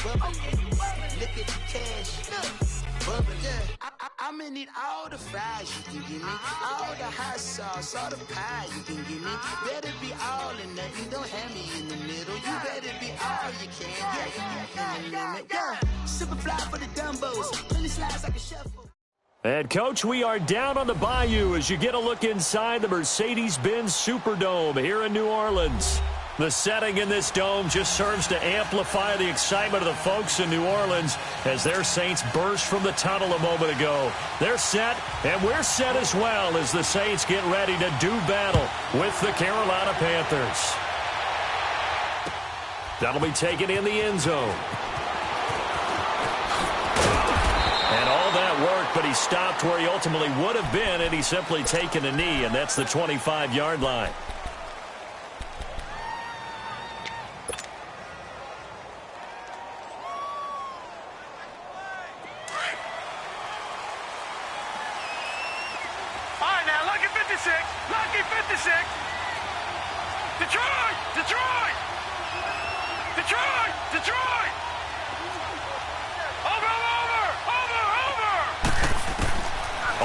Look at the cash. I'ma need all the fries you can give me, all the hot sauce, all the pie you can give me. Better be all or nothing, don't have me in the middle. You better be all you can. Yeah. Super fly for the Dumbos, plenty slides like a shuffle. And, Coach, we are down on the bayou as you get a look inside the Mercedes-Benz Superdome here in New Orleans. The setting in this dome just serves to amplify the excitement of the folks in New Orleans as their Saints burst from the tunnel a moment ago. They're set, and we're set as well as the Saints get ready to do battle with the Carolina Panthers. That'll be taken in the end zone. And all that work, but he stopped where he ultimately would have been, and he's simply taken a knee, and that's the 25-yard line. Lucky 56. Detroit! Detroit! Detroit! Detroit! Over!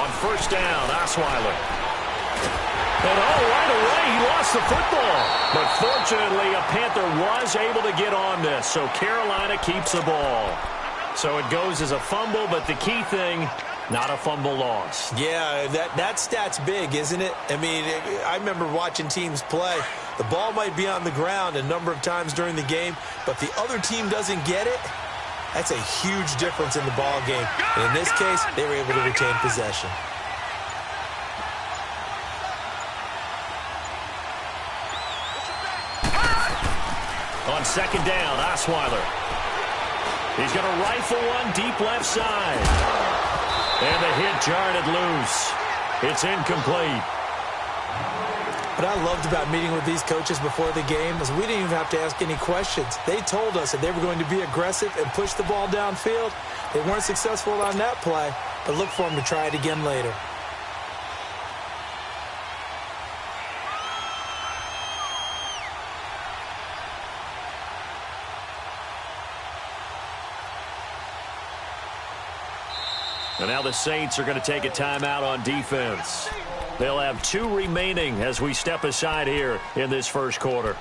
On first down, Osweiler. And right away, he lost the football. But fortunately, a Panther was able to get on this, so Carolina keeps the ball. So it goes as a fumble, but the key thing, not a fumble loss. Yeah, that stat's big, isn't it? I mean, I remember watching teams play. The ball might be on the ground a number of times during the game, but the other team doesn't get it. That's a huge difference in the ball game. And in this case, they were able to retain possession. On second down, Osweiler. He's going to rifle one deep left side. And the hit jarred it loose. It's incomplete. What I loved about meeting with these coaches before the game was we didn't even have to ask any questions. They told us that they were going to be aggressive and push the ball downfield. They weren't successful on that play, but look for them to try it again later. And now the Saints are going to take a timeout on defense. They'll have 2 remaining as we step aside here in this first quarter.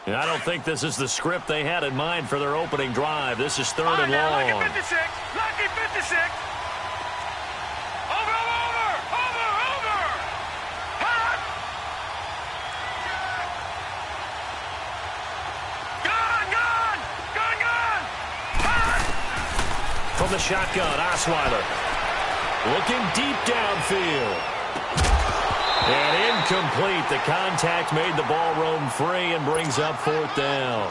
And I don't think this is the script they had in mind for their opening drive. This is third and long. Lucky 56. Lucky 56. Over. Hot. Gone. Hot. From the shotgun, Osweiler. Looking deep downfield. And incomplete. The contact made the ball roam free and brings up fourth down.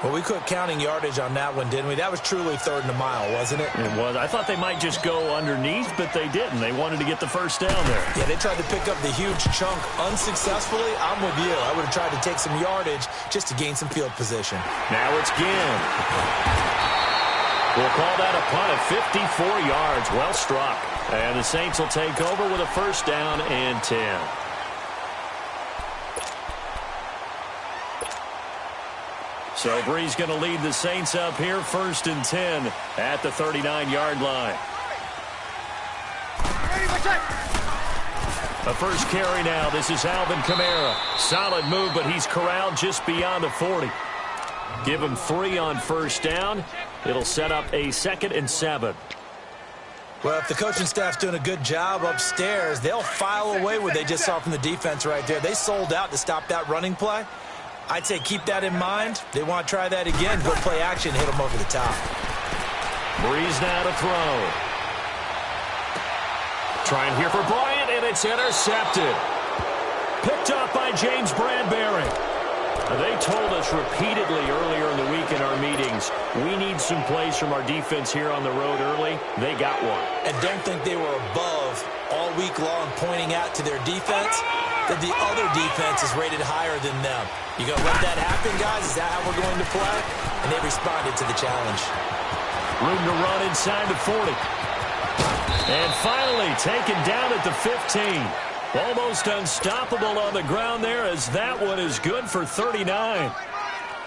Well, we quit counting yardage on that one, didn't we? That was truly third and a mile, wasn't it? It was. I thought they might just go underneath, but they didn't. They wanted to get the first down there. Yeah, they tried to pick up the huge chunk unsuccessfully. I'm with you. I would have tried to take some yardage just to gain some field position. Now it's Ginn. We'll call that a punt of 54 yards. Well struck. And the Saints will take over with a first down and 10. So Bree's going to lead the Saints up here, first and 10 at the 39-yard line. The first carry now. This is Alvin Kamara. Solid move, but he's corralled just beyond the 40. Give him 3 on first down. It'll set up a 2nd and 7. Well, if the coaching staff's doing a good job upstairs, they'll file away what they just saw from the defense right there. They sold out to stop that running play. I'd say keep that in mind. They want to try that again. Go play action, hit them over the top. Breeze now to throw. Trying here for Bryant, and it's intercepted. Picked up by James Bradbury. They told us repeatedly earlier in the week in our meetings, we need some plays from our defense here on the road early. They got one. And don't think they were above all week long pointing out to their defense. that the other defense is rated higher than them. You going to let that happen, guys? Is that how we're going to play? And they responded to the challenge. Room to run inside the 40. And finally taken down at the 15. Almost unstoppable on the ground there, as that one is good for 39.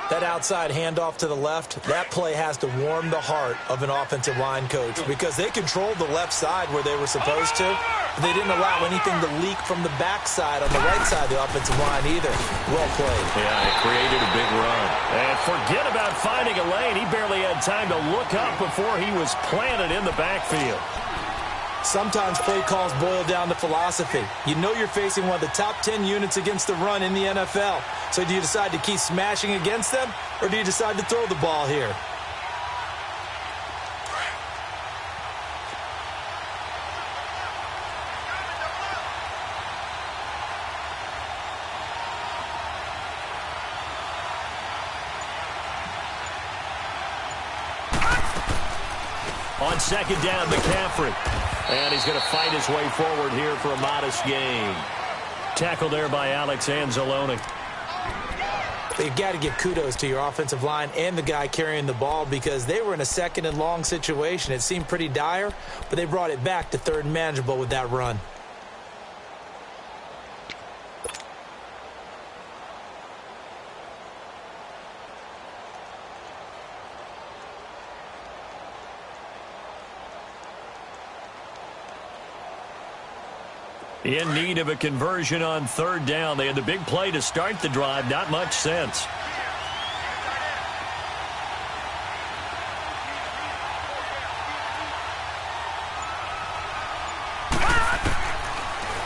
That outside handoff to the left, that play has to warm the heart of an offensive line coach, because they controlled the left side where they were supposed to, but they didn't allow anything to leak from the backside on the right side of the offensive line either. Well played. Yeah, it created a big run. And forget about finding a lane. He barely had time to look up before he was planted in the backfield. Sometimes play calls boil down to philosophy. You know you're facing one of the top 10 units against the run in the NFL. So do you decide to keep smashing against them, or do you decide to throw the ball here? On second down, McCaffrey. And he's going to fight his way forward here for a modest gain. Tackle there by Alex Anzalone. You've got to give kudos to your offensive line and the guy carrying the ball, because they were in a second and long situation. It seemed pretty dire, but they brought it back to third and manageable with that run. In need of a conversion on third down. They had the big play to start the drive. Not much sense.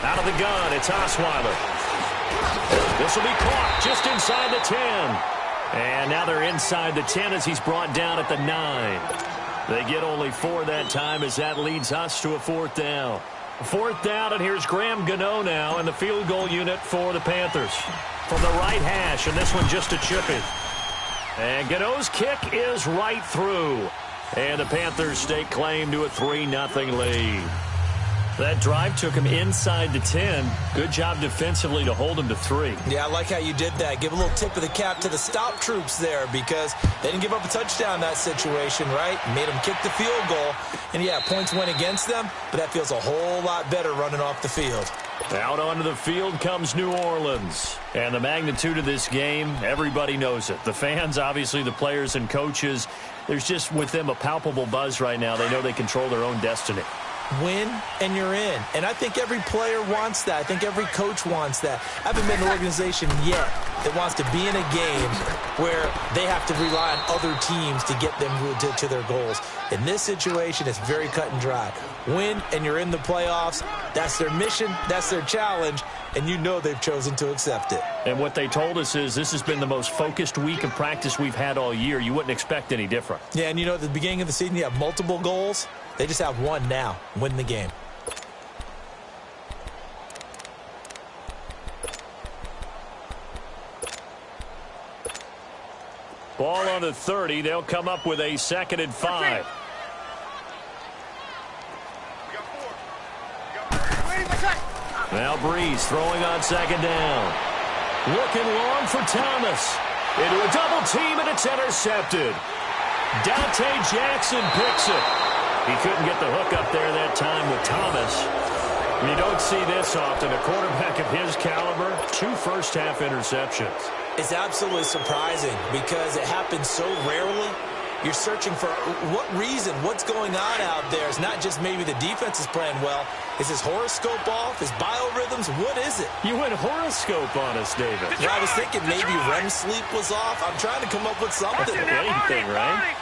Out of the gun, it's Osweiler. This will be caught just inside the 10. And now they're inside the 10 as he's brought down at the 9. They get only 4 that time, as that leads us to a fourth down. Fourth down, and here's Graham Gano now in the field goal unit for the Panthers. From the right hash, and this one just a chip-in. And Gano's kick is right through. And the Panthers stake claim to a 3-0 lead. That drive took him inside the 10. Good job defensively to hold him to 3. Yeah, I like how you did that. Give a little tip of the cap to the stop troops there, because they didn't give up a touchdown in that situation, right? Made them kick the field goal. And, yeah, points went against them, but that feels a whole lot better running off the field. Out onto the field comes New Orleans. And the magnitude of this game, everybody knows it. The fans, obviously the players and coaches, there's just with them a palpable buzz right now. They know they control their own destiny. Win, and you're in. And I think every player wants that. I think every coach wants that. I haven't been in an organization yet that wants to be in a game where they have to rely on other teams to get them to their goals. In this situation, it's very cut and dry. Win, and you're in the playoffs. That's their mission. That's their challenge. And you know they've chosen to accept it. And what they told us is this has been the most focused week of practice we've had all year. You wouldn't expect any different. Yeah, and you know, at the beginning of the season, you have multiple goals. They just have one now, win the game. Ball on the 30. They'll come up with a 2nd and 5. Now Breeze throwing on 2nd down. Looking long for Thomas. Into a double team, and it's intercepted. Dante Jackson picks it. He couldn't get the hook up there that time with Thomas. You don't see this often. A quarterback of his caliber, 2 first-half interceptions. It's absolutely surprising because it happens so rarely. You're searching for what reason, what's going on out there. It's not just maybe the defense is playing well. Is his horoscope off? His biorhythms? What is it? You went horoscope on us, David. Yeah, I was thinking maybe REM sleep was off. I'm trying to come up with something. Anything, right?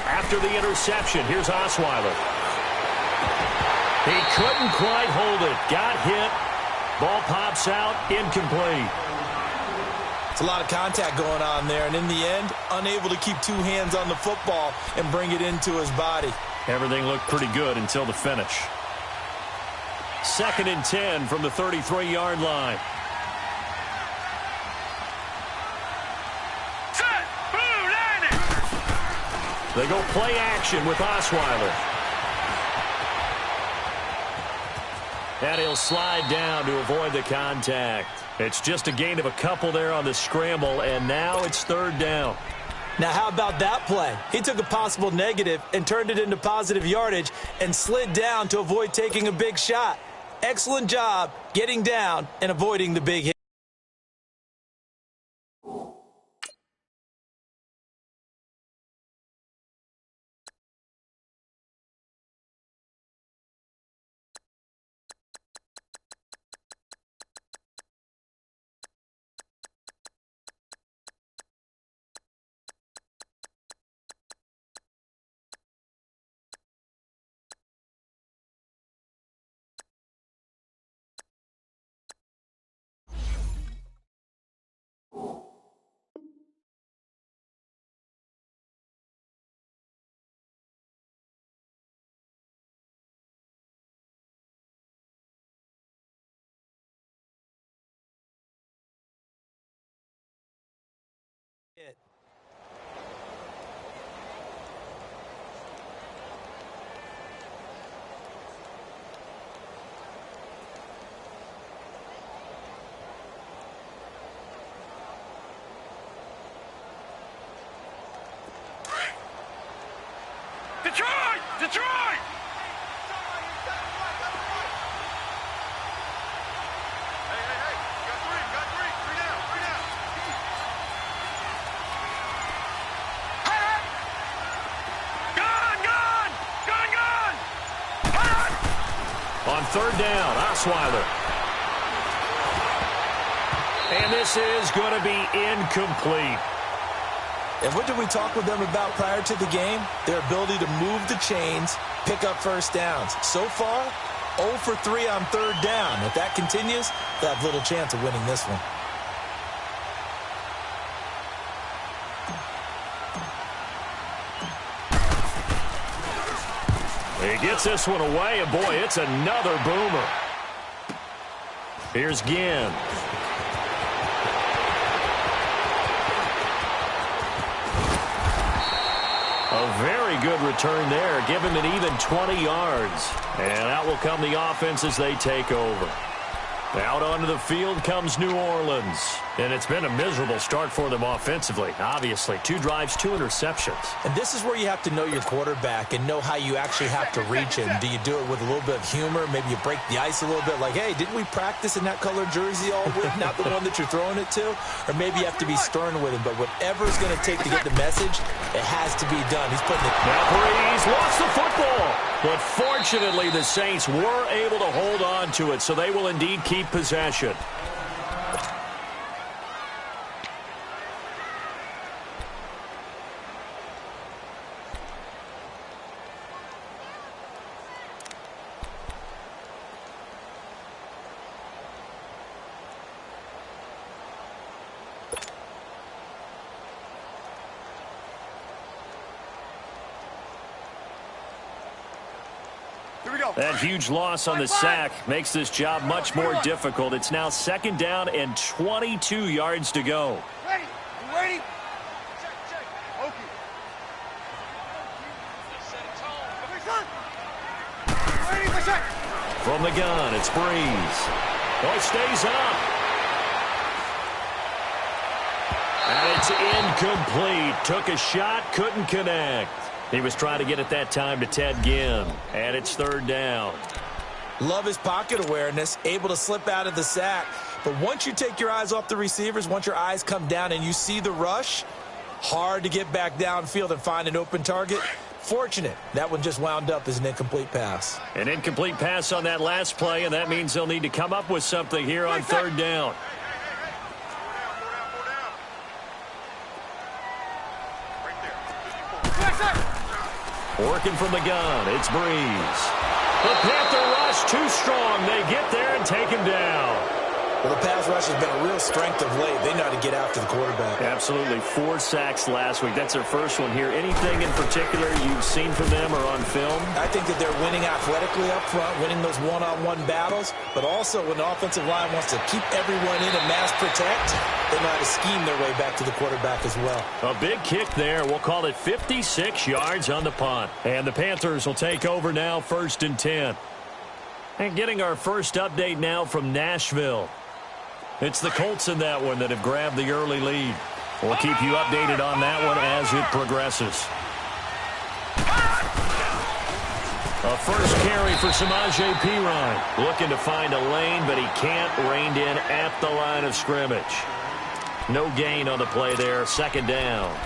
After the interception, here's Osweiler. He couldn't quite hold it. Got hit. Ball pops out. Incomplete. It's a lot of contact going on there, and in the end, unable to keep 2 hands on the football and bring it into his body. Everything looked pretty good until the finish. 2nd and 10 from the 33-yard line. Set! Blue landing! They go play action with Osweiler. And he'll slide down to avoid the contact. It's just a gain of a couple there on the scramble, and now it's third down. Now, how about that play? He took a possible negative and turned it into positive yardage and slid down to avoid taking a big shot. Excellent job getting down and avoiding the big hit. Detroit! Detroit! Hey, got three down. Gun! On third down, Osweiler. And this is going to be incomplete. And what did we talk with them about prior to the game? Their ability to move the chains, pick up first downs. So far, 0 for 3 on third down. If that continues, they have little chance of winning this one. He gets this one away, and boy, it's another boomer. Here's Ginn. A very good return there, giving an even 20 yards. And out will come the offense as they take over. Out onto the field comes New Orleans. And it's been a miserable start for them offensively, obviously. 2 drives, 2 interceptions. And this is where you have to know your quarterback and know how you actually have to reach him. Do you do it with a little bit of humor? Maybe you break the ice a little bit like, hey, didn't we practice in that colored jersey all week, not the one that you're throwing it to? Or maybe you have to be stern with him. But whatever it's going to take to get the message, it has to be done. He's putting it. Now Breeze lost the football. But fortunately, the Saints were able to hold on to it, so they will indeed keep possession. That huge loss on the sack makes this job much more difficult. It's now second down and 22 yards to go. Ready? You ready? Check. Okay. Ready? From the gun, it's Breeze. Oh, he stays up. And it's incomplete. Took a shot, couldn't connect. He was trying to get it that time to Ted Ginn. And it's third down. Love his pocket awareness, able to slip out of the sack. But once you take your eyes off the receivers, once your eyes come down and you see the rush, hard to get back downfield and find an open target. Fortunate, that one just wound up as an incomplete pass. An incomplete pass on that last play, and that means they'll need to come up with something here on third down. Working from the gun, it's Breeze. The Panther rush too strong. They get there and take him down. Well, the pass rush has been a real strength of late. They know how to get after the quarterback. Absolutely. 4 sacks last week. That's their first one here. Anything in particular you've seen from them or on film? I think that they're winning athletically up front, winning those one-on-one battles, but also when the offensive line wants to keep everyone in and mass protect, they know how to scheme their way back to the quarterback as well. A big kick there. We'll call it 56 yards on the punt. And the Panthers will take over now, 1st and 10. And getting our first update now from Nashville. It's the Colts in that one that have grabbed the early lead. We'll keep you updated on that one as it progresses. A first carry for Samaje Perine. Looking to find a lane, but he can't. Reined in at the line of scrimmage. No gain on the play there. Second down.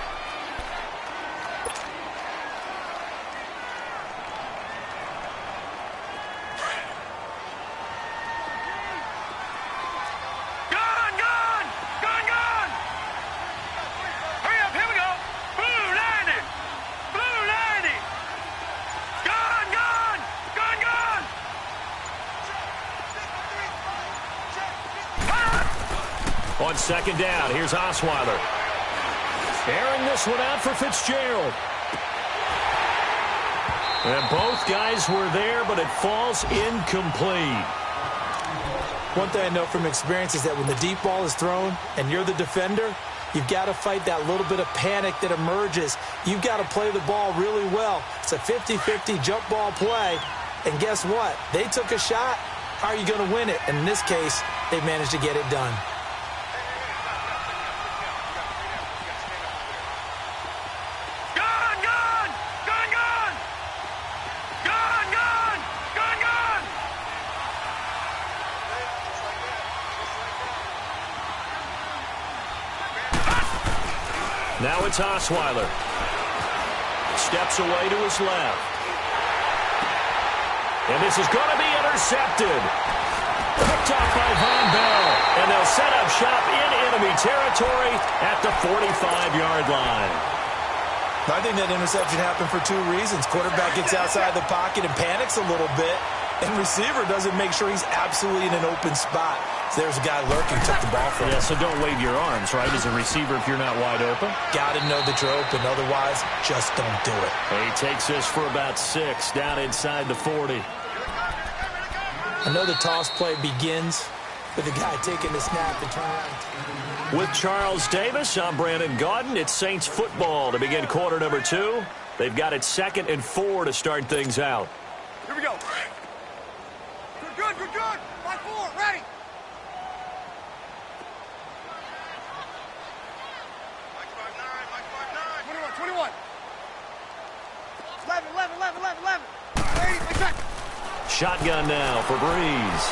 On second down, here's Osweiler. Airing this one out for Fitzgerald. And both guys were there, but it falls incomplete. One thing I know from experience is that when the deep ball is thrown and you're the defender, you've got to fight that little bit of panic that emerges. You've got to play the ball really well. It's a 50-50 jump ball play. And guess what? They took a shot. How are you going to win it? And in this case, they managed to get it done. Now it's Osweiler. Steps away to his left. And this is going to be intercepted. Picked off by Von Bell. And they'll set up shop in enemy territory at the 45-yard line. I think that interception happened for two reasons. Quarterback gets outside the pocket and panics a little bit. And receiver doesn't make sure he's absolutely in an open spot. So there's a guy lurking, took the ball from him. Yeah, so don't wave your arms, right, as a receiver if you're not wide open. Got to know that you're open. Otherwise, just don't do it. And he takes this for about 6 down inside the 40. I know the toss play begins with the guy taking the snap and turn around. With Charles Davis, I'm Brandon Gaudin. It's Saints football to begin quarter number 2. They've got it 2nd and 4 to start things out. Here we go. Good, good, good. 5-4, ready. Mike 5-9, 21. 11. Shotgun now for Breeze.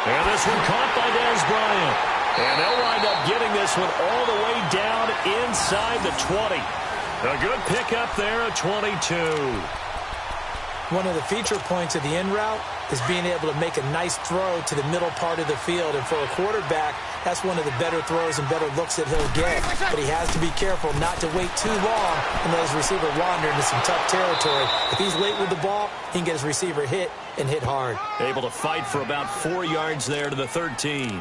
And this one caught by Dez Bryant. And they'll wind up getting this one all the way down inside the 20. A good pickup there at 22. One of the feature points of the in route is being able to make a nice throw to the middle part of the field. And for a quarterback, that's one of the better throws and better looks that he'll get. But he has to be careful not to wait too long and let his receiver wander into some tough territory. If he's late with the ball, he can get his receiver hit and hit hard. Able to fight for about 4 yards there to the 13.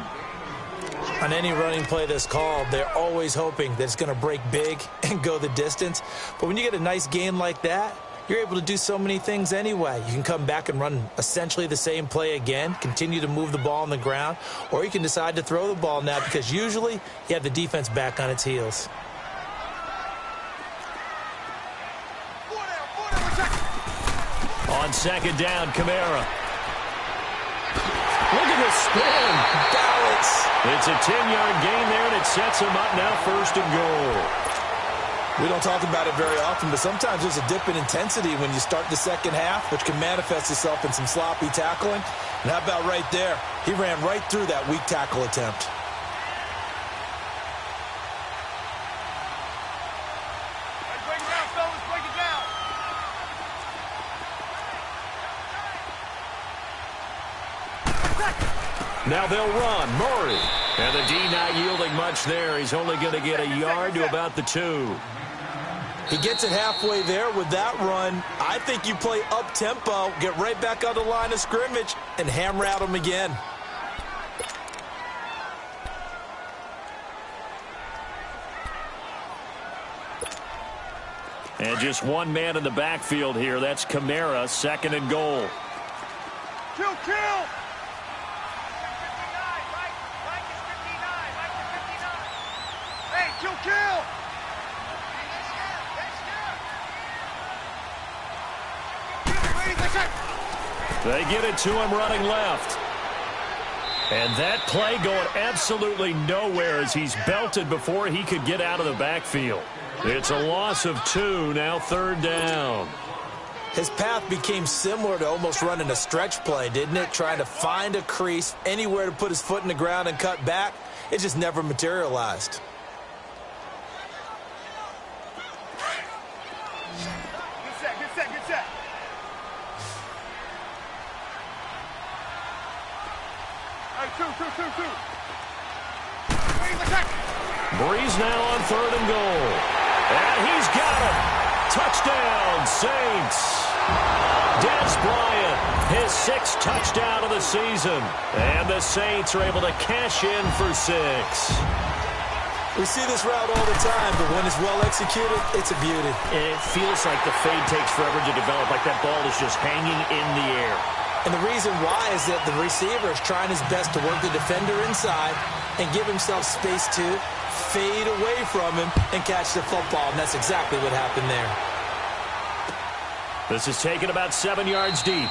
On any running play that's called, they're always hoping that it's going to break big and go the distance. But when you get a nice gain like that, you're able to do so many things anyway. You can come back and run essentially the same play again, continue to move the ball on the ground, or you can decide to throw the ball now because usually you have the defense back on its heels. On second down, Kamara. Look at the spin. Balance. It's a 10-yard gain there, and it sets him up now 1st and goal. We don't talk about it very often, but sometimes there's a dip in intensity when you start the second half, which can manifest itself in some sloppy tackling. And how about right there? He ran right through that weak tackle attempt. Break it down, fellas. Break it down. Now they'll run. Murray. And the D not yielding much there. He's only going to get a yard to about the 2. He gets it halfway there with that run. I think you play up-tempo, get right back on the line of scrimmage, and hammer at him again. And just one man in the backfield here. That's Kamara, 2nd and goal. Kill. Hey, kill. They get it to him running left. And that play going absolutely nowhere as he's belted before he could get out of the backfield. It's a loss of 2, now 3rd down. His path became similar to almost running a stretch play, didn't it? Trying to find a crease, anywhere to put his foot in the ground and cut back. It just never materialized. Good set. Hey, two. Breeze now on 3rd and goal. And he's got it. Touchdown, Saints. Des Bryant, his 6th touchdown of the season. And the Saints are able to cash in for 6. We see this route all the time, but when it's well executed, it's a beauty. And it feels like the fade takes forever to develop, like that ball is just hanging in the air. And the reason why is that the receiver is trying his best to work the defender inside and give himself space to fade away from him and catch the football, and that's exactly what happened there. This is taken about 7 yards deep.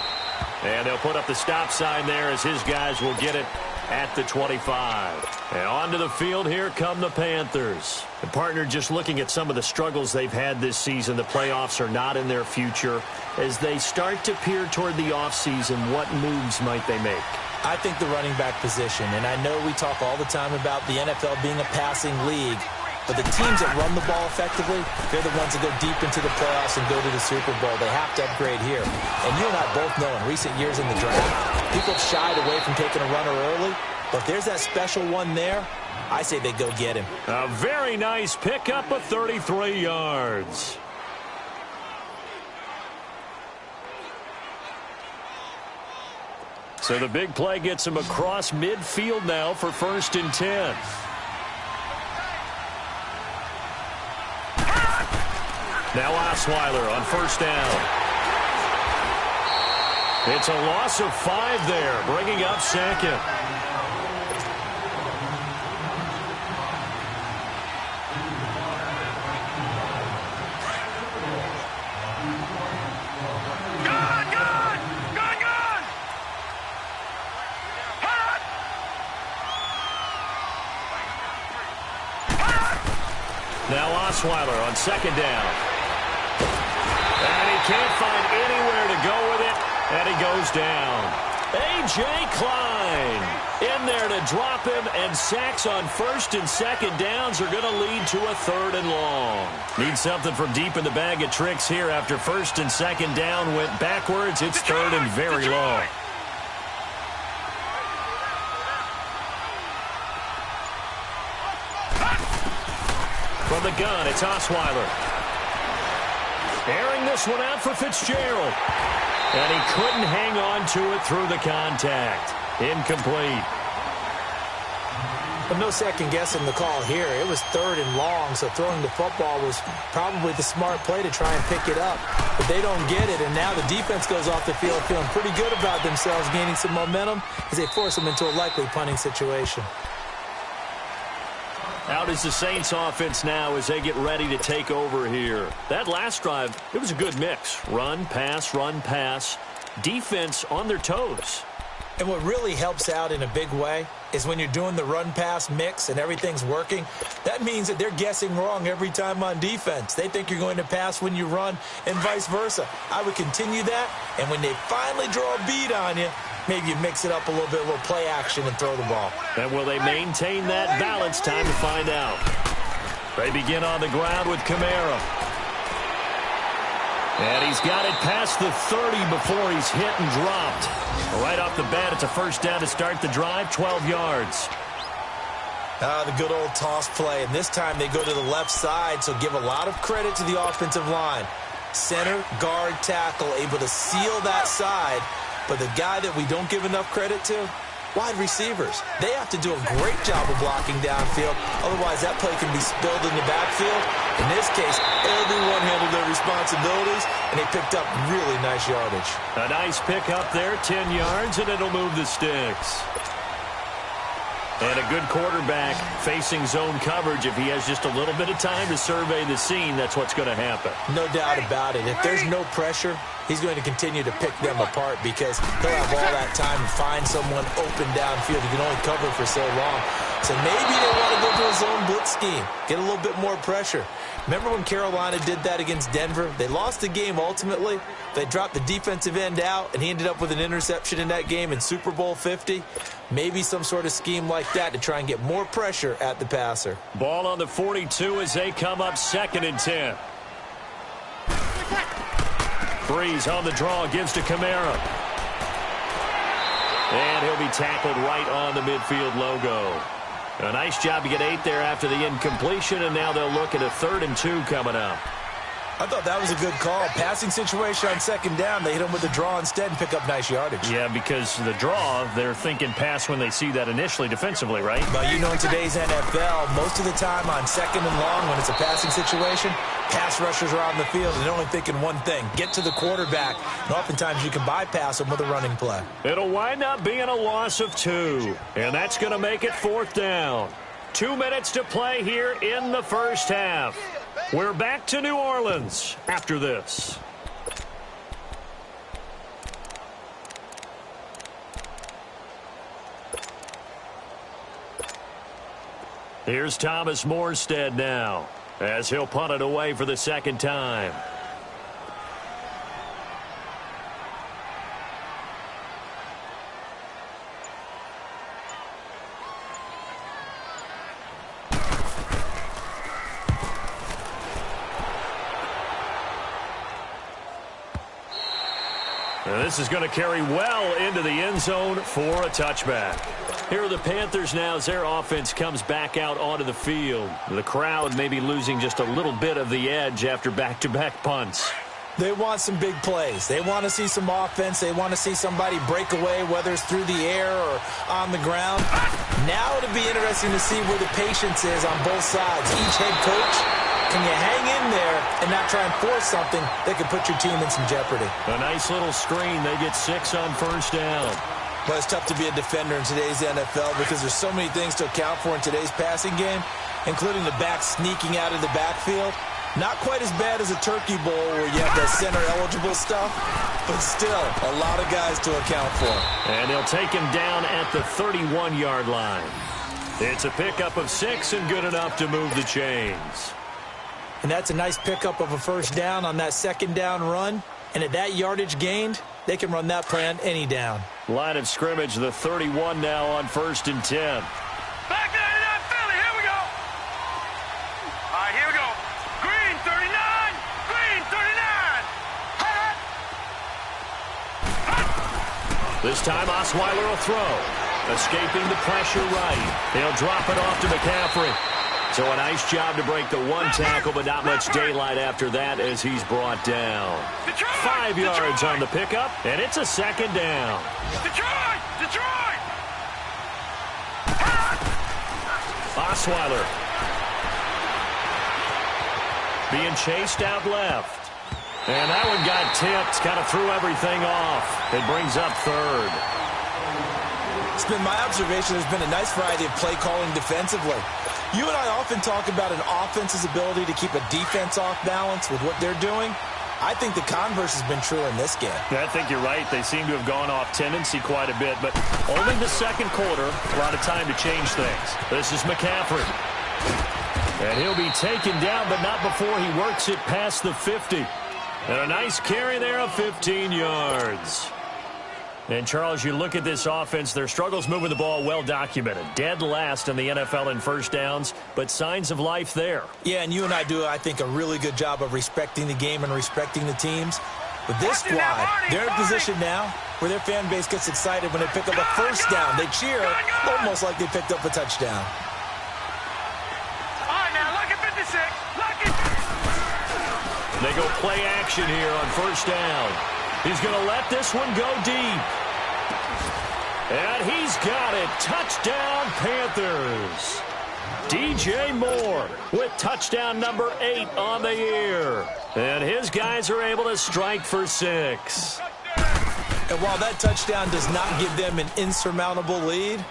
And they'll put up the stop sign there as his guys will get it at the 25. And onto the field, here come the Panthers. And partner, just looking at some of the struggles they've had this season, the playoffs are not in their future. As they start to peer toward the offseason, what moves might they make? I think the running back position, and I know we talk all the time about the NFL being a passing league, but the teams that run the ball effectively, they're the ones that go deep into the playoffs and go to the Super Bowl. They have to upgrade here. And you and I both know in recent years in the draft, people have shied away from taking a runner early. But if there's that special one there, I say they go get him. A very nice pickup of 33 yards. So the big play gets him across midfield now for 1st and 10. Now Osweiler on 1st down. It's a loss of 5 there, bringing up 2nd. Now Osweiler on 2nd down. And he can't find anywhere to go with it, and he goes down. A.J. Klein in there to drop him, and sacks on 1st and 2nd downs are going to lead to a 3rd and long. Need something from deep in the bag of tricks here after 1st and 2nd down went backwards. It's 3rd and very long. From the gun, it's Osweiler. Airing this one out for Fitzgerald. And he couldn't hang on to it through the contact. Incomplete. But no second guessing the call here. It was 3rd and long, so throwing the football was probably the smart play to try and pick it up. But they don't get it, and now the defense goes off the field feeling pretty good about themselves, gaining some momentum as they force them into a likely punting situation. Out is the Saints offense now as they get ready to take over here. That last drive, it was a good mix. Run, pass, defense on their toes. And what really helps out in a big way is when you're doing the run-pass mix and everything's working, that means that they're guessing wrong every time on defense. They think you're going to pass when you run and vice versa. I would continue that, and when they finally draw a bead on you, maybe you mix it up a little bit, a little play action, and throw the ball. And will they maintain that balance? Time to find out. They begin on the ground with Kamara. And he's got it past the 30 before he's hit and dropped. Right off the bat, it's a 1st down to start the drive, 12 yards. The good old toss play, and this time they go to the left side, so give a lot of credit to the offensive line. Center, guard, tackle, able to seal that side. But the guy that we don't give enough credit to, wide receivers. They have to do a great job of blocking downfield. Otherwise, that play can be spilled in the backfield. In this case, everyone handled their responsibilities, and they picked up really nice yardage. A nice pick up there, 10 yards, and it'll move the sticks. And a good quarterback facing zone coverage. If he has just a little bit of time to survey the scene, that's what's going to happen. No doubt about it. If there's no pressure, he's going to continue to pick them apart because he'll have all that time to find someone open downfield. He can only cover for so long. So maybe they want to go to a zone blitz scheme, get a little bit more pressure. Remember when Carolina did that against Denver? They lost the game ultimately. They dropped the defensive end out, and he ended up with an interception in that game in Super Bowl 50. Maybe some sort of scheme like that to try and get more pressure at the passer. Ball on the 42 as they come up 2nd and 10. Breeze on the draw, gives to Kamara. And he'll be tackled right on the midfield logo. A nice job to get 8 there after the incompletion, and now they'll look at a 3rd and 2 coming up. I thought that was a good call. Passing situation on 2nd down. They hit him with the draw instead and pick up nice yardage. Yeah, because the draw, they're thinking pass when they see that initially defensively, right? But you know, in today's NFL, most of the time on 2nd and long, when it's a passing situation, pass rushers are on the field and they're only thinking one thing, get to the quarterback. And oftentimes you can bypass them with a running play. It'll wind up being a loss of 2, and that's going to make it 4th down. 2 minutes to play here in the first half. We're back to New Orleans after this. Here's Thomas Morstead now, as he'll punt it away for the 2nd time. And this is going to carry well into the end zone for a touchback. Here are the Panthers now as their offense comes back out onto the field. The crowd may be losing just a little bit of the edge after back-to-back punts. They want some big plays. They want to see some offense. They want to see somebody break away, whether it's through the air or on the ground. Now it'll be interesting to see where the patience is on both sides. Each head coach, can you hang in there and not try and force something that could put your team in some jeopardy? A nice little screen. They get 6 on 1st down. But it's tough to be a defender in today's NFL because there's so many things to account for in today's passing game, including the back sneaking out of the backfield. Not quite as bad as a turkey bowl where you have that center-eligible stuff, but still a lot of guys to account for. And they'll take him down at the 31-yard line. It's a pickup of 6 and good enough to move the chains. And that's a nice pickup of a 1st down on that 2nd down run. And at that yardage gained, they can run that play on any down. Line of scrimmage, the 31 now on 1st and 10. Back to 99 Philly. Here we go. All right, here we go. Green 39. Green 39. This time Osweiler will throw. Escaping the pressure right. He'll drop it off to McCaffrey. So a nice job to break the 1 tackle, but not much daylight after that as he's brought down. 5 yards on the pickup, and it's a 2nd down. Detroit! Detroit! Osweiler being chased out left. And that one got tipped, kind of threw everything off. It brings up 3rd. It's been my observation there's been a nice variety of play calling defensively. You and I often talk about an offense's ability to keep a defense off balance with what they're doing. I think the converse has been true in this game. I think you're right. They seem to have gone off tendency quite a bit, but only the 2nd quarter, a lot of time to change things. This is McCaffrey. And he'll be taken down, but not before he works it past the 50. And a nice carry there of 15 yards. And, Charles, you look at this offense, their struggles moving the ball well documented. Dead last in the NFL in 1st downs, but signs of life there. Yeah, and you and I do, I think, a really good job of respecting the game and respecting the teams. With this squad, they're in a position now where their fan base gets excited when they pick up a 1st down. They cheer almost like they picked up a touchdown. All right, now look at 56. Look at... They go play action here on 1st down. He's going to let this one go deep. And he's got it. Touchdown, Panthers. DJ Moore with touchdown number 8 on the year. And his guys are able to strike for 6. And while that touchdown does not give them an insurmountable lead,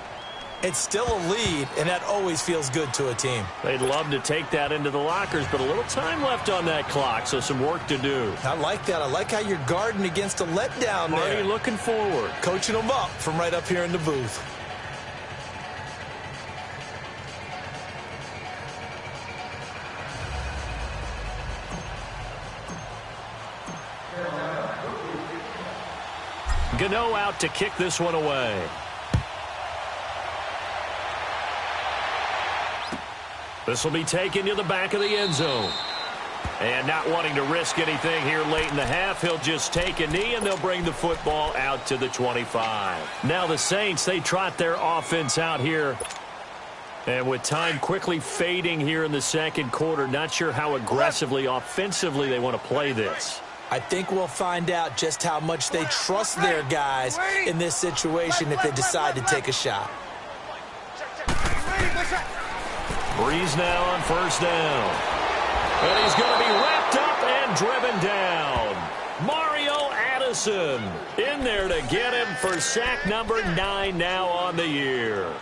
It's still a lead, and that always feels good to a team. They'd love to take that into the lockers, but a little time left on that clock, so some work to do. I like that. I like how you're guarding against a letdown there. Marty looking forward. Coaching them up from right up here in the booth. Gano out to kick this one away. This will be taken to the back of the end zone. And not wanting to risk anything here late in the half, he'll just take a knee, and they'll bring the football out to the 25. Now the Saints, they trot their offense out here. And with time quickly fading here in the second quarter, not sure how aggressively, offensively they want to play this. I think we'll find out just how much they trust their guys in this situation if they decide to take a shot. Breeze now on first down. And he's going to be wrapped up and driven down. Mario Addison in there to get him for sack number 9 now on the year.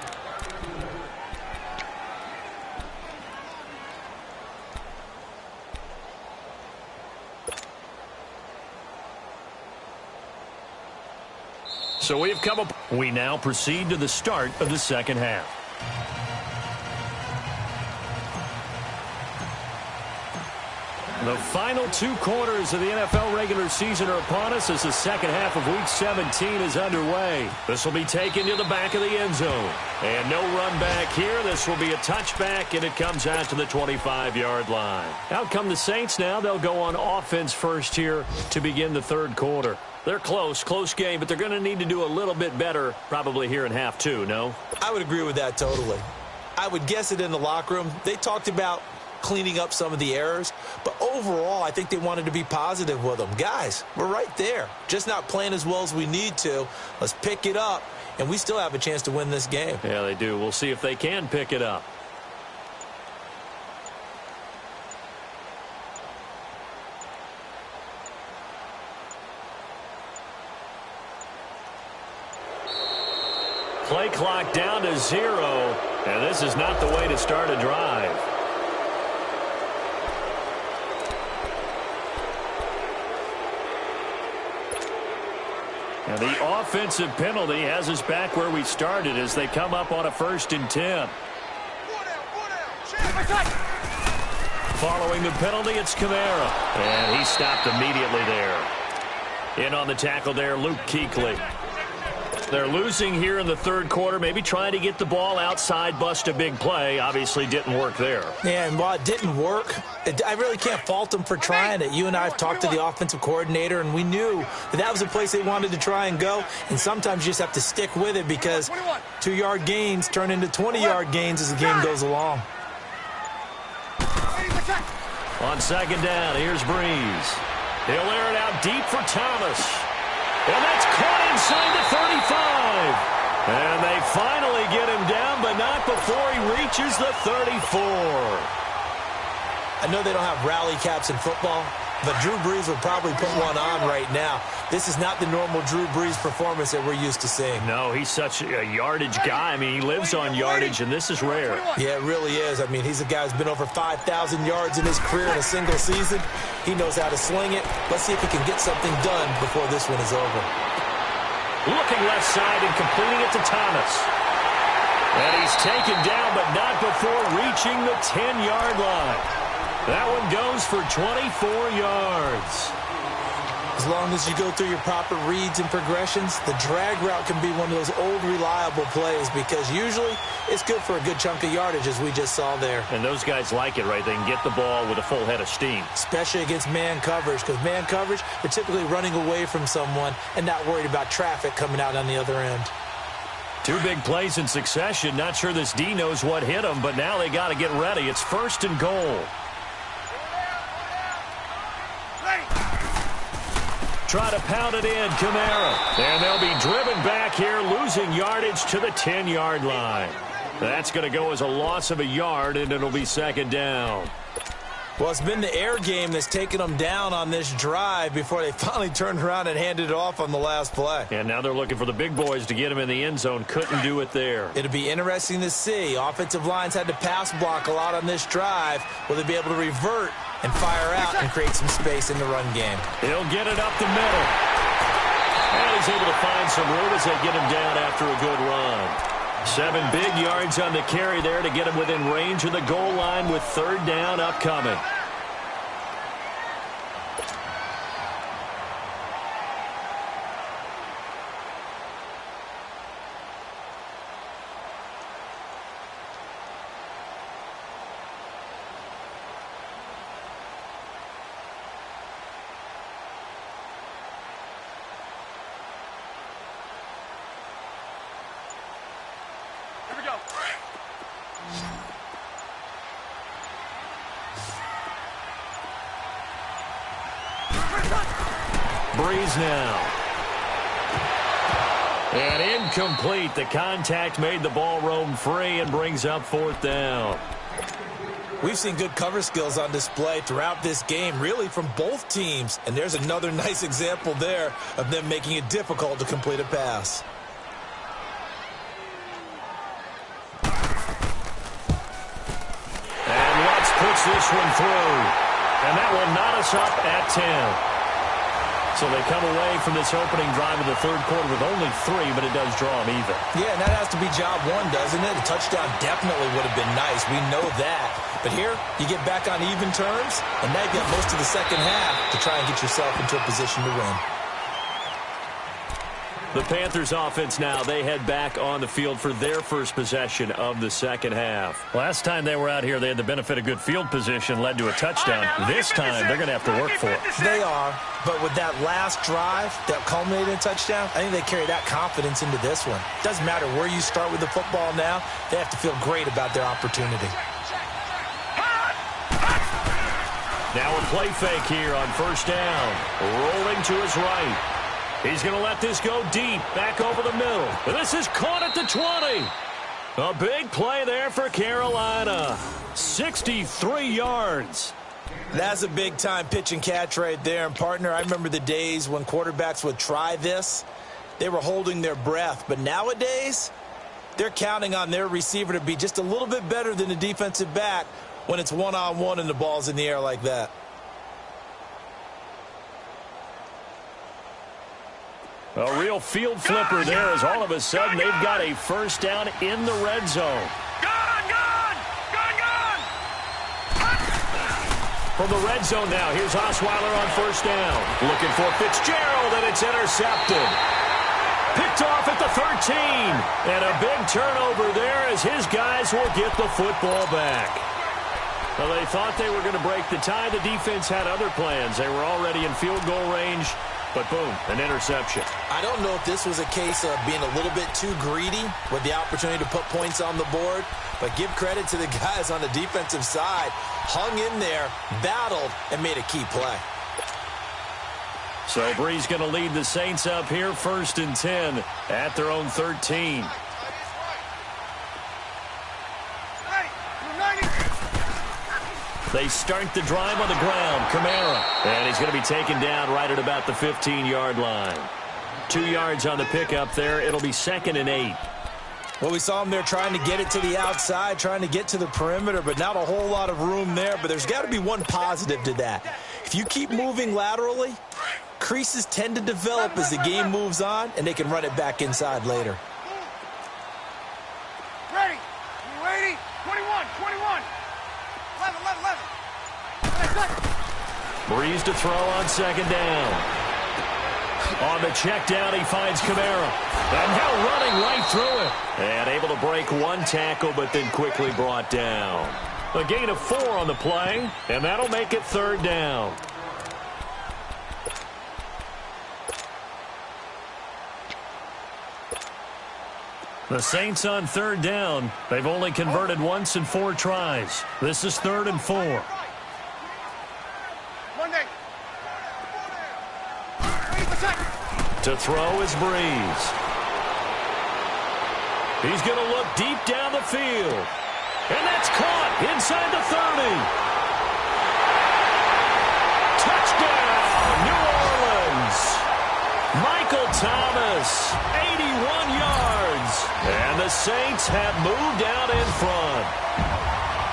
So we've come up. We now proceed to the start of the second half. The final 2 quarters of the NFL regular season are upon us as the second half of Week 17 is underway. This will be taken to the back of the end zone. And no run back here. This will be a touchback, and it comes out to the 25-yard line. Out come the Saints now. They'll go on offense first here to begin the third quarter. They're close game, but they're going to need to do a little bit better probably here in half 2, no? I would agree with that totally. I would guess it in the locker room. They talked about cleaning up some of the errors, but overall I think they wanted to be positive with them. Guys, we're right there, just not playing as well as we need to. Let's pick it up, and we still have a chance to win this game. Yeah, they do. We'll see if they can pick it up. Play clock down to 0, and this is not the way to start a drive. And the offensive penalty has us back where we started as they come up on a 1st and 10. Following the penalty, it's Kamara. And he stopped immediately there. In on the tackle there, Luke Kuechly. They're losing here in the third quarter, maybe trying to get the ball outside, bust a big play. Obviously didn't work there. Yeah, and while it didn't work, I really can't fault them for trying it. You and I have talked to the offensive coordinator, and we knew that was a place they wanted to try and go. And sometimes you just have to stick with it because 2-yard gains turn into 20-yard gains as the game goes along. On second down, here's Breeze. He'll air it out deep for Thomas. And that's caught inside the 35. And they finally get him down, but not before he reaches the 34. I know they don't have rally caps in football, but Drew Brees would probably put one on right now. This is not the normal Drew Brees performance that we're used to seeing. No, he's such a yardage guy. I mean, he lives on yardage, and this is rare. Yeah, it really is. I mean, he's a guy who's been over 5,000 yards in his career in a single season. He knows how to sling it. Let's see if he can get something done before this one is over. Looking left side and completing it to Thomas. And he's taken down, but not before reaching the 10-yard line. That one goes for 24 yards. As long as you go through your proper reads and progressions, the drag route can be one of those old reliable plays because usually it's good for a good chunk of yardage, as we just saw there. And those guys like it, right? They can get the ball with a full head of steam. Especially against man coverage, because man coverage, they're typically running away from someone and not worried about traffic coming out on the other end. 2 big plays in succession. Not sure this D knows what hit him, but now they got to get ready. It's 1st and goal. Try to pound it in, Kamara. And they'll be driven back here, losing yardage to the 10-yard line. That's going to go as a loss of a yard, and it'll be 2nd down. Well, it's been the air game that's taken them down on this drive before they finally turned around and handed it off on the last play. And now they're looking for the big boys to get him in the end zone. Couldn't do it there. It'll be interesting to see. Offensive lines had to pass block a lot on this drive. Will they be able to revert and fire out and create some space in the run game? He'll get it up the middle. And he's able to find some room as they get him down after a good run. 7 big yards on the carry there to get him within range of the goal line with 3rd down upcoming. Breeze now. And incomplete. The contact made the ball roam free and brings up 4th down. We've seen good cover skills on display throughout this game, really from both teams. And there's another nice example there of them making it difficult to complete a pass. And Lutz puts this one through. And that will knot us up at 10. So they come away from this opening drive of the 3rd quarter with only 3, but it does draw them even. Yeah, and that has to be job 1, doesn't it? A touchdown definitely would have been nice. We know that. But here, you get back on even terms, and now you've got most of the second half to try and get yourself into a position to win. The Panthers offense now, they head back on the field for their first possession of the second half. Last time they were out here, they had the benefit of good field position, led to a touchdown. This time, they're going to have to work for it. They are, but with that last drive that culminated in a touchdown, I think they carry that confidence into this one. Doesn't matter where you start with the football now, they have to feel great about their opportunity. Now a play fake here on 1st down. Rolling to his right. He's going to let this go deep, back over the middle. And this is caught at the 20. A big play there for Carolina. 63 yards. That's a big-time pitch and catch right there. And, partner, I remember the days when quarterbacks would try this. They were holding their breath. But nowadays, they're counting on their receiver to be just a little bit better than the defensive back when it's one-on-one and the ball's in the air like that. A real field flipper there as all of a sudden they've got a 1st down in the red zone. From the red zone now, here's Osweiler on 1st down. Looking for Fitzgerald, and it's intercepted. Picked off at the 13. And a big turnover there as his guys will get the football back. Well, they thought they were going to break the tie. The defense had other plans. They were already in field goal range. But boom, an interception. I don't know if this was a case of being a little bit too greedy with the opportunity to put points on the board, but give credit to the guys on the defensive side. Hung in there, battled, and made a key play. So Bree's going to lead the Saints up here 1st and 10 at their own 13. They start the drive on the ground. Kamara. And he's going to be taken down right at about the 15-yard line. 2 yards on the pickup there. It'll be 2nd and 8. Well, we saw him there trying to get it to the outside, trying to get to the perimeter, but not a whole lot of room there. But there's got to be one positive to that. If you keep moving laterally, creases tend to develop as the game moves on, and they can run it back inside later. Ready. You ready? 21, 21. 11. Breeze to throw on 2nd down. On the check down, he finds Kamara. And now running right through it. And able to break 1 tackle, but then quickly brought down. A gain of 4 on the play, and that'll make it 3rd down. The Saints on 3rd down. They've only converted once in 4 tries. This is 3rd and 4. To throw is Breeze. He's going to look deep down the field. And that's caught inside the 30. Michael Thomas, 81 yards. And the Saints have moved out in front.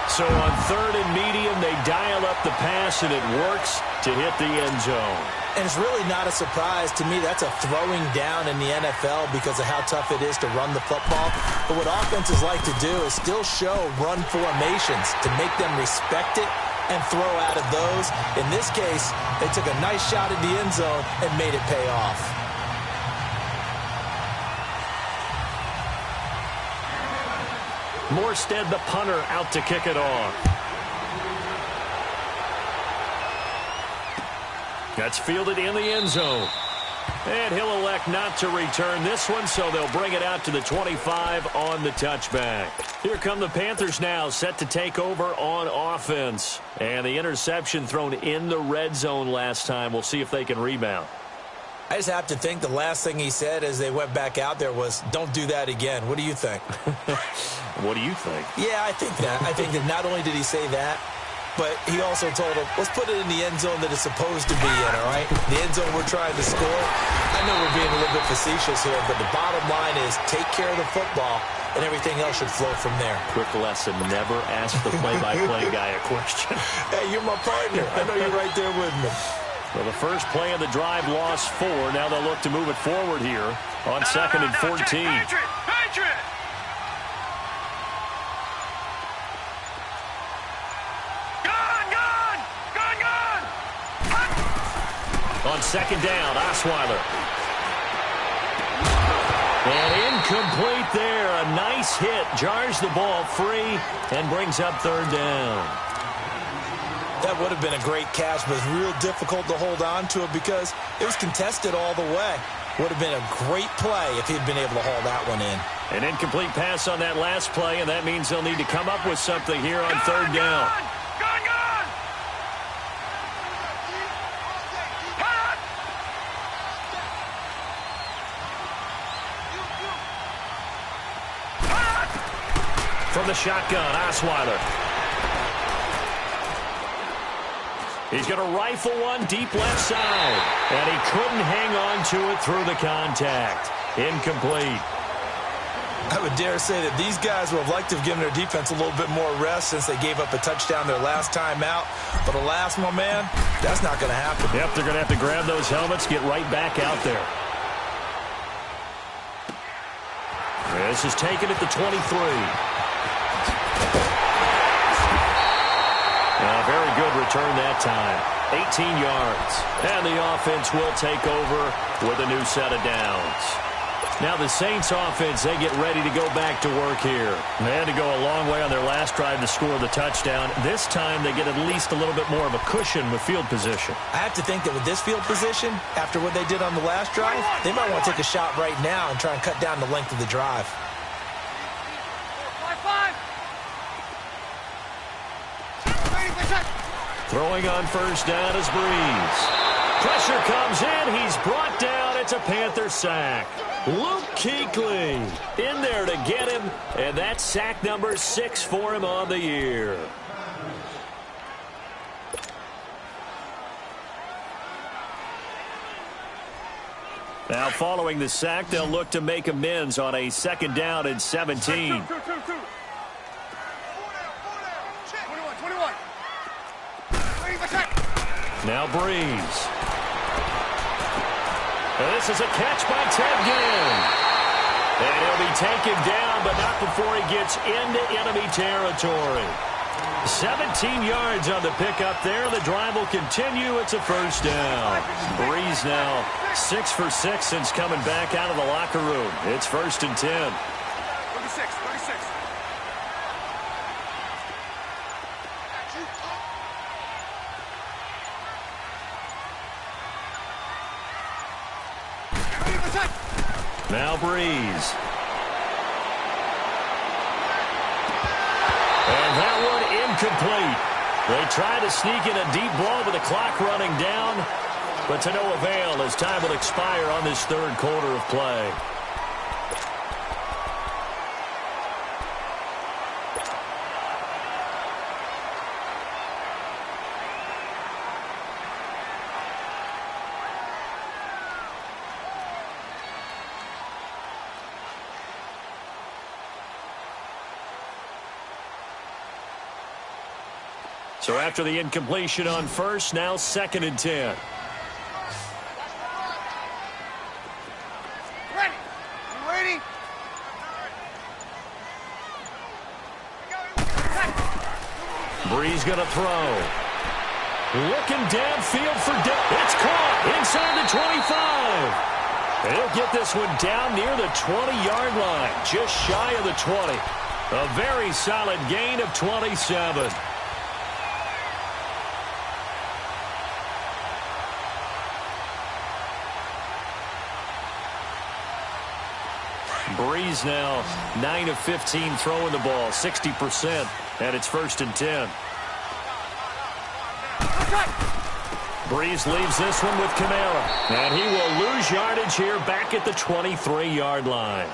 So on 3rd and medium, they dial up the pass, and it works to hit the end zone. And it's really not a surprise to me. That's a throwing down in the NFL because of how tough it is to run the football. But what offenses like to do is still show run formations to make them respect it and throw out of those. In this case, they took a nice shot at the end zone and made it pay off. Morstead, the punter, out to kick it off. That's fielded in the end zone. And he'll elect not to return this one, so they'll bring it out to the 25 on the touchback. Here come the Panthers now, set to take over on offense. And the interception thrown in the red zone last time. We'll see if they can rebound. I just have to think the last thing he said as they went back out there was, don't do that again. What do you think? What do you think? Yeah, I think that. I think that not only did he say that, but he also told him, let's put it in the end zone that it's supposed to be in, all right? The end zone we're trying to score. I know we're being a little bit facetious here, but the bottom line is take care of the football, and everything else should flow from there. Quick lesson, never ask the play-by-play guy a question. Hey, you're my partner. I know you're right there with me. Well, the first play of the drive lost 4. Now they'll look to move it forward here on 2nd and 14. Patriot! On 2nd down, Osweiler. And incomplete there. A nice hit. Jars the ball free and brings up 3rd down. That would have been a great catch, but it's real difficult to hold on to it because it was contested all the way. Would have been a great play if he'd been able to haul that one in. An incomplete pass on that last play, and that means they'll need to come up with something here on 3rd down. From the shotgun, Osweiler. He's going to rifle one deep left side. And he couldn't hang on to it through the contact. Incomplete. I would dare say that these guys would have liked to have given their defense a little bit more rest since they gave up a touchdown their last time out. But alas, my man, that's not going to happen. Yep, they're going to have to grab those helmets, get right back out there. This is taken at the 23. Very good return that time. 18 yards. And the offense will take over with a new set of downs. Now the Saints offense, they get ready to go back to work here. They had to go a long way on their last drive to score the touchdown. This time they get at least a little bit more of a cushion with field position. I have to think that with this field position, after what they did on the last drive, they might want to take a shot right now and try and cut down the length of the drive. Throwing on 1st down is Breeze. Pressure comes in. He's brought down. It's a Panther sack. Luke Kuechly in there to get him. And that's sack number 6 for him on the year. Now following the sack, they'll look to make amends on a 2nd down and 17. Now Breeze. And this is a catch by Ted Ginn. And he'll be taken down, but not before he gets into enemy territory. 17 yards on the pickup there. The drive will continue. It's a 1st down. Breeze now 6 for 6 since coming back out of the locker room. It's 1st and 10. 36. Now Breeze. And that one incomplete. They try to sneak in a deep ball with the clock running down, but to no avail as time will expire on this 3rd quarter of play. So after the incompletion on first, now 2nd and 10. Ready? You ready? Breeze going to throw. Looking downfield for it's caught inside the 25. He'll get this one down near the 20-yard line, just shy of the 20. A very solid gain of 27. Breeze now 9 of 15 throwing the ball, 60%, and it's 1st and 10. Breeze leaves this one with Kamara, and he will lose yardage here back at the 23-yard line.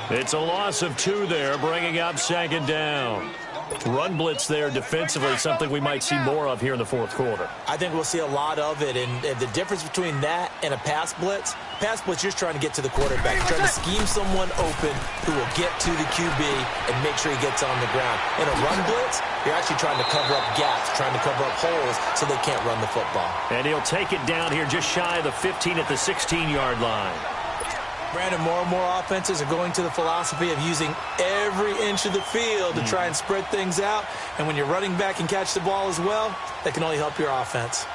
It's a loss of 2 there, bringing up 2nd down. Run blitz there defensively, something we might see more of here in the 4th quarter. I think we'll see a lot of it, and the difference between that and a pass blitz, you're just trying to get to the quarterback. You're trying to scheme someone open who will get to the QB and make sure he gets on the ground. In a run blitz, you're actually trying to cover up gaps, trying to cover up holes so they can't run the football. And he'll take it down here just shy of the 15 at the 16-yard line. Brandon, more and more offenses are going to the philosophy of using every inch of the field to try and spread things out. And when you're running back and catch the ball as well, that can only help your offense.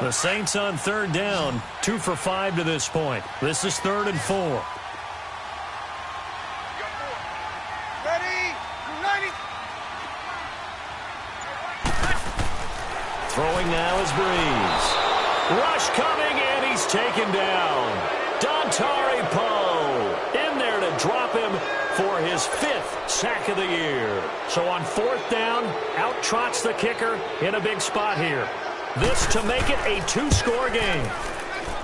The Saints on 3rd down, 2 for 5 to this point. This is 3rd and 4. Ready? 90. Throwing now is Breeze. Rush coming, and he's taken down. Dontari Poe in there to drop him for his 5th sack of the year. So on 4th down, out trots the kicker in a big spot here. This to make it a 2-score game.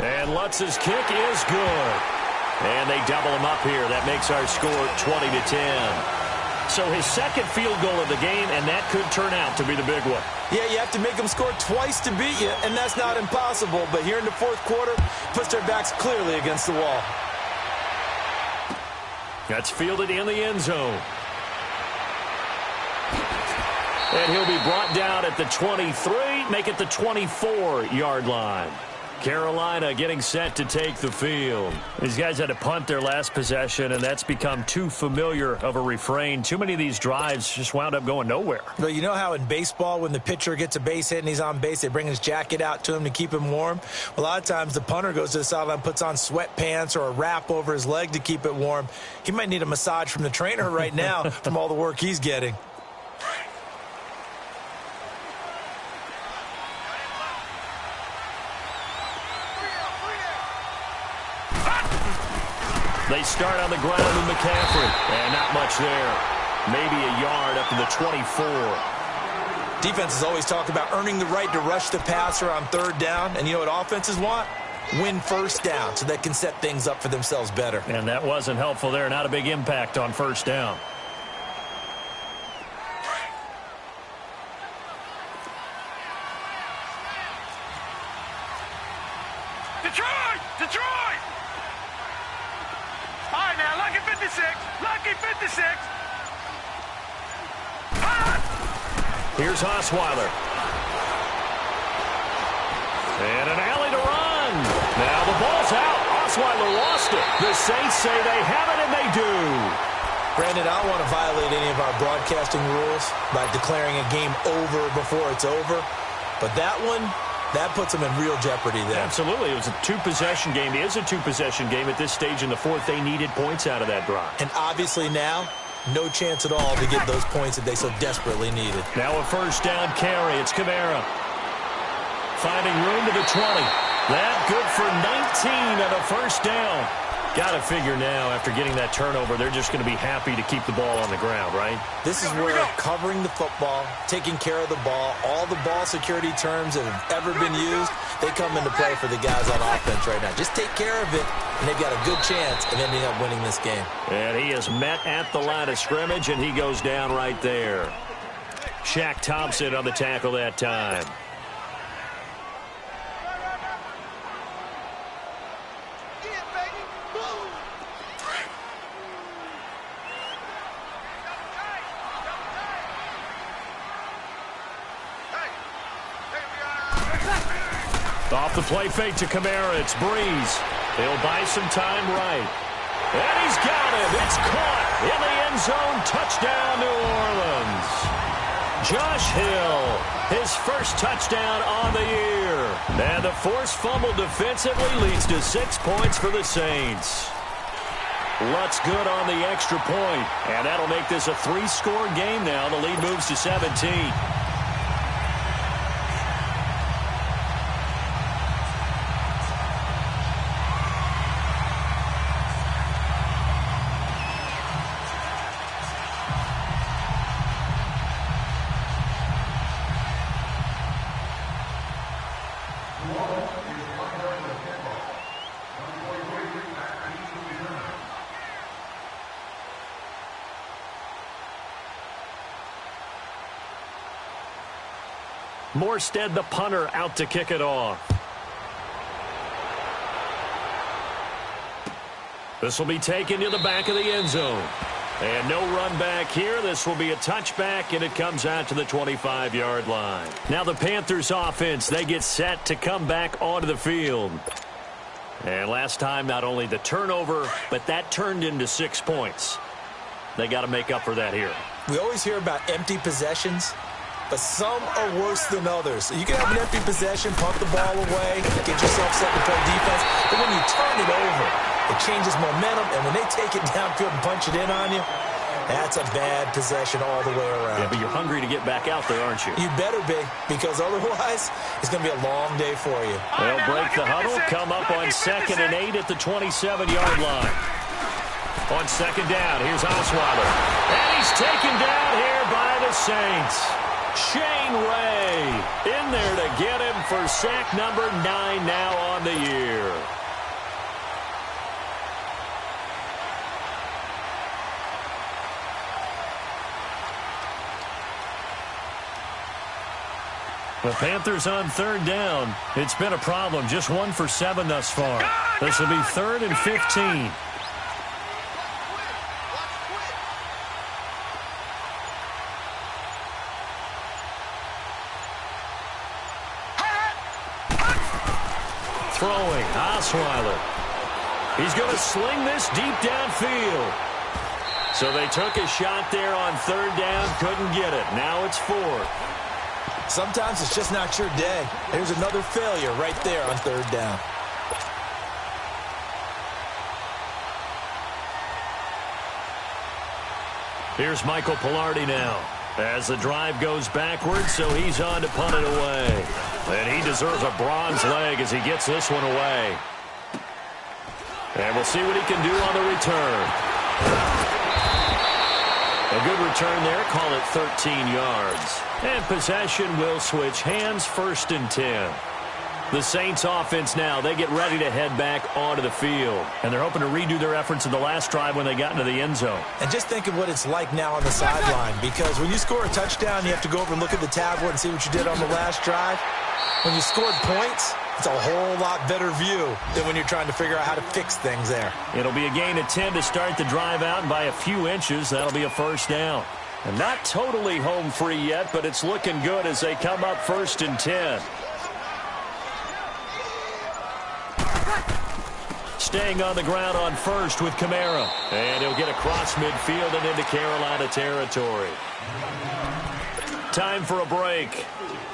And Lutz's kick is good. And they double him up here. That makes our score 20-10. So his 2nd field goal of the game, and that could turn out to be the big one. Yeah, you have to make them score twice to beat you, and that's not impossible. But here in the 4th quarter, puts their backs clearly against the wall. That's fielded in the end zone. And he'll be brought down at the 23, make it the 24-yard line. Carolina getting set to take the field. These guys had to punt their last possession, and that's become too familiar of a refrain. Too many of these drives just wound up going nowhere. But you know how in baseball, when the pitcher gets a base hit and he's on base, they bring his jacket out to him to keep him warm? A lot of times the punter goes to the sideline, puts on sweatpants or a wrap over his leg to keep it warm. He might need a massage from the trainer right now from all the work he's getting. They start on the ground with McCaffrey, and not much there. Maybe a yard up to the 24. Defenses always talk about earning the right to rush the passer on 3rd down, and you know what offenses want? Win 1st down so they can set things up for themselves better. And that wasn't helpful there. Not a big impact on 1st down. Detroit! All right, now, lucky 56. Lucky 56. Here's Osweiler. And an alley to run. Now the ball's out. Osweiler lost it. The Saints say they have it, and they do. Brandon, I don't want to violate any of our broadcasting rules by declaring a game over before it's over. But that one, that puts them in real jeopardy there. Absolutely. It was a 2-possession game. It is a 2-possession game at this stage in the 4th. They needed points out of that drive. And obviously now, no chance at all to get those points that they so desperately needed. Now a 1st down carry. It's Kamara. Finding room to the 20. That good for 19 and a 1st down. Got to figure now, after getting that turnover, they're just going to be happy to keep the ball on the ground, right? This is where covering the football, taking care of the ball, all the ball security terms that have ever been used, they come into play for the guys on offense right now. Just take care of it, and they've got a good chance of ending up winning this game. And he is met at the line of scrimmage, and he goes down right there. Shaq Thompson on the tackle that time. The play fake to Kamara. It's Breeze. He'll buy some time right. And he's got it. It's caught in the end zone. Touchdown, New Orleans. Josh Hill, his first touchdown on the year. And the forced fumble defensively leads to 6 points for the Saints. Lutz good on the extra point. And that'll make this a 3-score game now. The lead moves to 17. Morstead, the punter, out to kick it off. This will be taken to the back of the end zone. And no run back here. This will be a touchback, and it comes out to the 25-yard line. Now the Panthers offense, they get set to come back onto the field. And last time, not only the turnover, but that turned into 6 points. They got to make up for that here. We always hear about empty possessions, but some are worse than others. You can have an empty possession, punt the ball away, get yourself set to play defense, but when you turn it over, it changes momentum, and when they take it downfield and punch it in on you, that's a bad possession all the way around. Yeah, but you're hungry to get back out there, aren't you? You better be, because otherwise, it's going to be a long day for you. They'll break the huddle, come up on 2nd and 8 at the 27-yard line. On 2nd down, here's Osweiler. And he's taken down here by the Saints. Shane Ray in there to get him for sack number 9 now on the year. The Panthers on 3rd down. It's been a problem. Just 1 for 7 thus far. This will be 3rd and 15. Throwing, Osweiler. He's going to sling this deep downfield. So they took a shot there on 3rd down, couldn't get it. Now it's 4th. Sometimes it's just not your day. There's another failure right there on 3rd down. Here's Michael Pilardi now. As the drive goes backwards, so he's on to punt it away. And he deserves a bronze leg as he gets this one away. And we'll see what he can do on the return. A good return there, call it 13 yards. And possession will switch hands, 1st and 10. The Saints offense now, they get ready to head back onto the field. And they're hoping to redo their efforts in the last drive when they got into the end zone. And just think of what it's like now on the sideline, because when you score a touchdown, you have to go over and look at the tablet and see what you did on the last drive. When you scored points, it's a whole lot better view than when you're trying to figure out how to fix things there. It'll be a gain of 10 to start the drive out, and by a few inches, that'll be a 1st down. And not totally home free yet, but it's looking good as they come up 1st and 10. Staying on the ground on 1st with Kamara. And he'll get across midfield and into Carolina territory. Time for a break.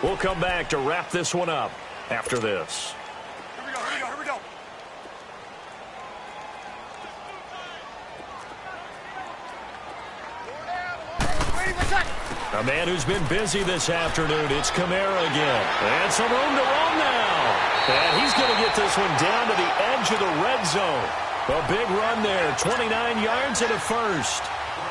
We'll come back to wrap this one up after this. Here we go. A man who's been busy this afternoon. It's Kamara again. And some room to roam now. And he's going to get this one down to the edge of the red zone. A big run there. 29 yards and a 1st.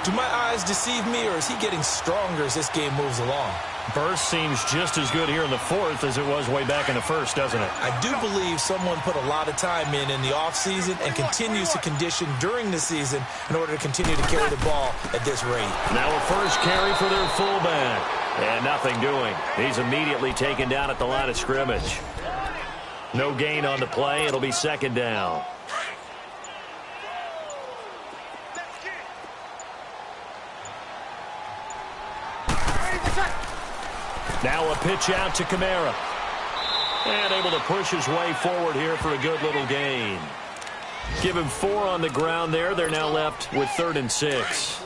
Do my eyes deceive me, or is he getting stronger as this game moves along? Burst seems just as good here in the 4th as it was way back in the 1st, doesn't it? I do believe someone put a lot of time in the offseason and continues to condition during the season in order to continue to carry the ball at this rate. Now a first carry for their fullback. And nothing doing. He's immediately taken down at the line of scrimmage. No gain on the play. It'll be 2nd down. Now a pitch out to Kamara. And able to push his way forward here for a good little gain. Give him 4 on the ground there. They're now left with 3rd and 6.